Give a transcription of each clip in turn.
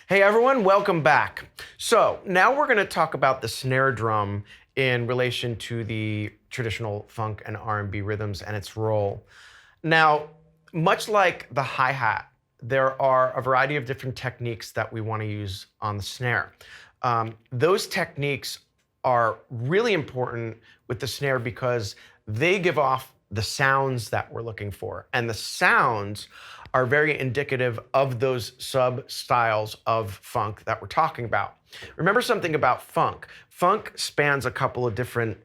Hey everyone, welcome back. So now we're going to talk about the snare drum in relation to the traditional funk and R&B rhythms and its role. Now, much like the hi-hat, there are a variety of different techniques that we want to use on the snare. Those techniques are really important with the snare because they give off the sounds that we're looking for. And the sounds are very indicative of those sub-styles of funk that we're talking about. Remember something about funk. Funk spans a couple of different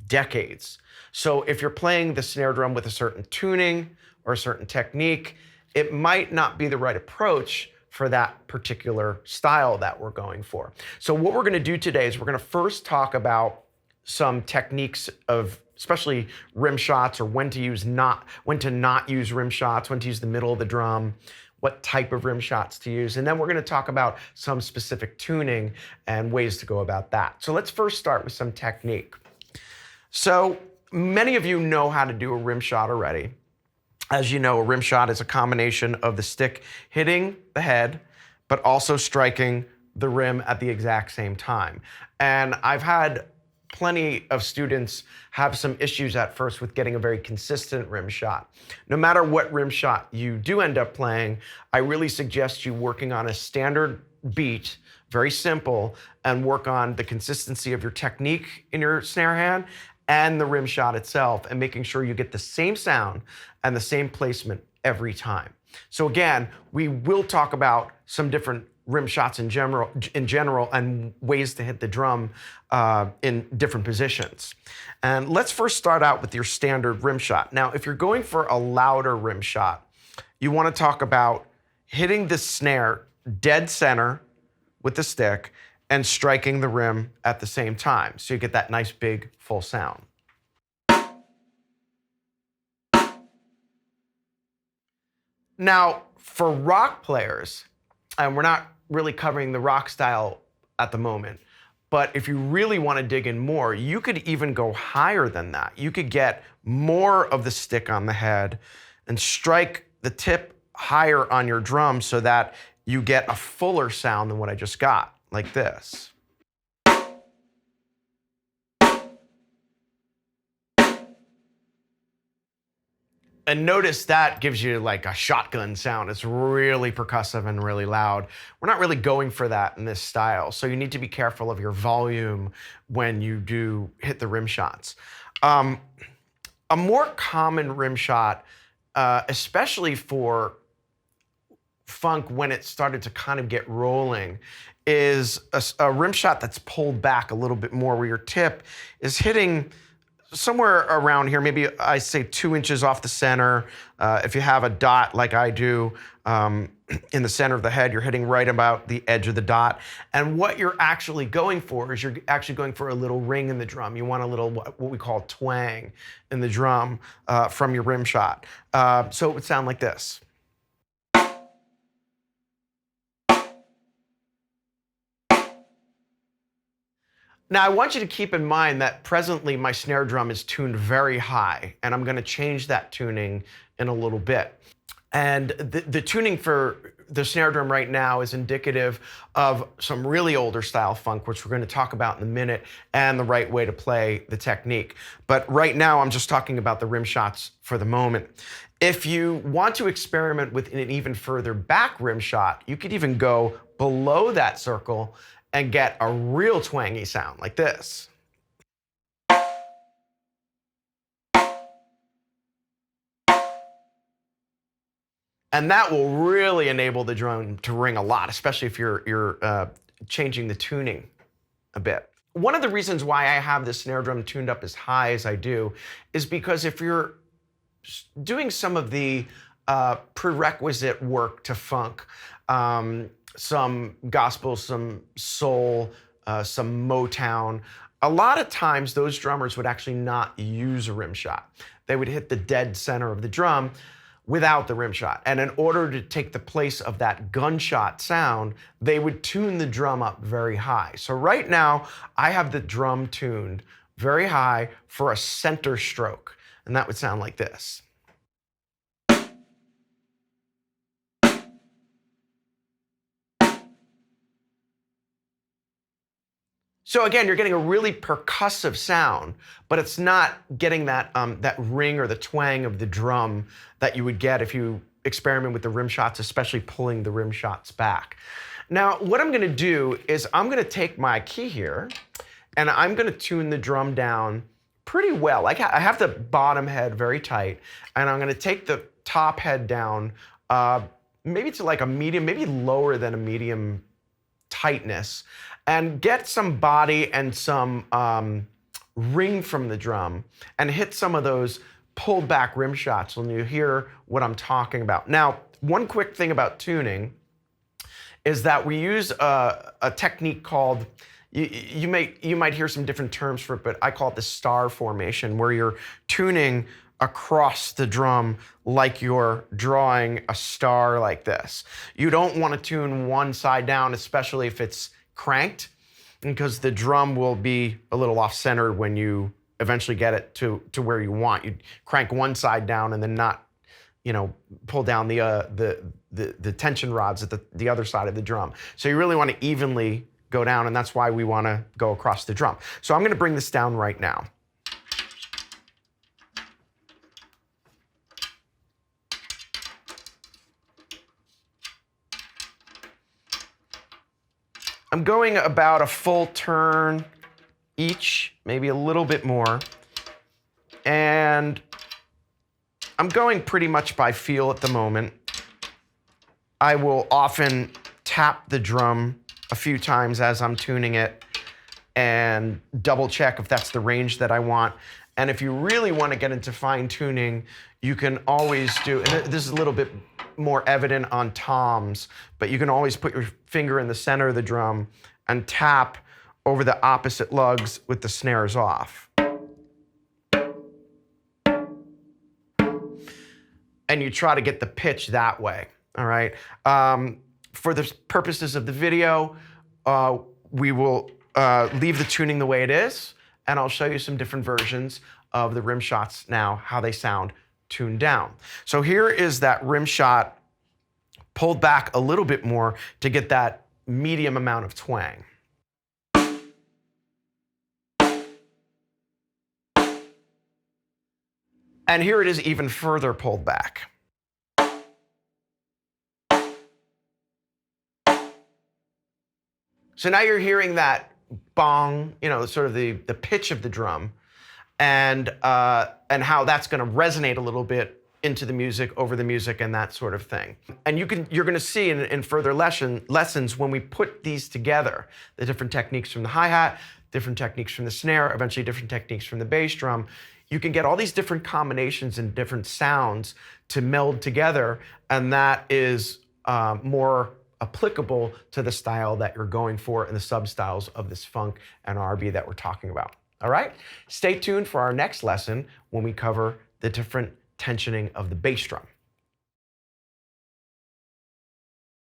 decades. So if you're playing the snare drum with a certain tuning or a certain technique, it might not be the right approach for that particular style that we're going for. So what we're going to do today is we're going to first talk about some techniques of especially rim shots, or when to not use rim shots, when to use the middle of the drum, what type of rim shots to use. And then we're going to talk about some specific tuning and ways to go about that. So let's first start with some technique. So many of you know how to do a rim shot already. As you know, a rim shot is a combination of the stick hitting the head, but also striking the rim at the exact same time. And I've had plenty of students have some issues at first with getting a very consistent rim shot. No matter what rim shot you do end up playing, I really suggest you working on a standard beat, very simple, and work on the consistency of your technique in your snare hand and the rim shot itself, and making sure you get the same sound and the same placement every time. So again, we will talk about some different rim shots in general and ways to hit the drum in different positions. And let's first start out with your standard rim shot. Now, if you're going for a louder rim shot, you want to talk about hitting the snare dead center with the stick and striking the rim at the same time, so you get that nice big full sound. Now, for rock players, and we're not really covering the rock style at the moment, but if you really want to dig in more, you could even go higher than that. You could get more of the stick on the head and strike the tip higher on your drum so that you get a fuller sound than what I just got, like this. And notice that gives you like a shotgun sound. It's really percussive and really loud. We're not really going for that in this style, so you need to be careful of your volume when you do hit the rim shots. A more common rim shot, especially for funk when it started to kind of get rolling, is a rim shot that's pulled back a little bit more, where your tip is hitting somewhere around here, maybe I say 2 inches off the center. If you have a dot like I do in the center of the head, you're hitting right about the edge of the dot. And what you're actually going for is you're actually going for a little ring in the drum. You want a little, what we call twang in the drum from your rim shot. So it would sound like this. Now, I want you to keep in mind that presently my snare drum is tuned very high, and I'm going to change that tuning in a little bit. And the tuning for the snare drum right now is indicative of some really older style funk, which we're going to talk about in a minute, and the right way to play the technique. But right now, I'm just talking about the rim shots for the moment. If you want to experiment with an even further back rim shot, you could even go below that circle and get a real twangy sound like this. And that will really enable the drum to ring a lot, especially if you're changing the tuning a bit. One of the reasons why I have this snare drum tuned up as high as I do is because if you're doing some of the prerequisite work to funk, some gospel, some soul, some Motown, a lot of times those drummers would actually not use a rim shot. They would hit the dead center of the drum without the rim shot. And in order to take the place of that gunshot sound, they would tune the drum up very high. So right now, I have the drum tuned very high for a center stroke, and that would sound like this. So again, you're getting a really percussive sound, but it's not getting that, that ring or the twang of the drum that you would get if you experiment with the rim shots, especially pulling the rim shots back. Now, what I'm gonna do is I'm gonna take my key here and I'm gonna tune the drum down pretty well. Like I have the bottom head very tight, and I'm gonna take the top head down maybe to like a medium, maybe lower than a medium tightness, and get some body and some ring from the drum and hit some of those pulled back rim shots when you hear what I'm talking about. Now, one quick thing about tuning is that we use a technique called, you might hear some different terms for it, but I call it the star formation, where you're tuning across the drum like you're drawing a star like this. You don't want to tune one side down, especially if it's cranked, because the drum will be a little off-center when you eventually get it to where you want. You crank one side down and then not, pull down the tension rods at the other side of the drum. So you really want to evenly go down, and that's why we want to go across the drum. So I'm going to bring this down right now. I'm going about a full turn each, maybe a little bit more. And I'm going pretty much by feel at the moment. I will often tap the drum a few times as I'm tuning it and double check if that's the range that I want. And if you really want to get into fine tuning, you can always do, and this is a little bit more evident on toms, but you can always put your finger in the center of the drum and tap over the opposite lugs with the snares off. And you try to get the pitch that way, all right? For the purposes of the video, we will leave the tuning the way it is, and I'll show you some different versions of the rim shots now, how they sound tuned down. So here is that rim shot pulled back a little bit more to get that medium amount of twang. And here it is even further pulled back. So now you're hearing that bong, sort of the pitch of the drum, and how that's going to resonate a little bit into the music, over the music, and that sort of thing. And you're going to see in further lessons when we put these together, the different techniques from the hi-hat, different techniques from the snare, eventually different techniques from the bass drum. You can get all these different combinations and different sounds to meld together, and that is more applicable to the style that you're going for and the sub-styles of this funk and R&B that we're talking about. All right? Stay tuned for our next lesson when we cover the different tensioning of the bass drum.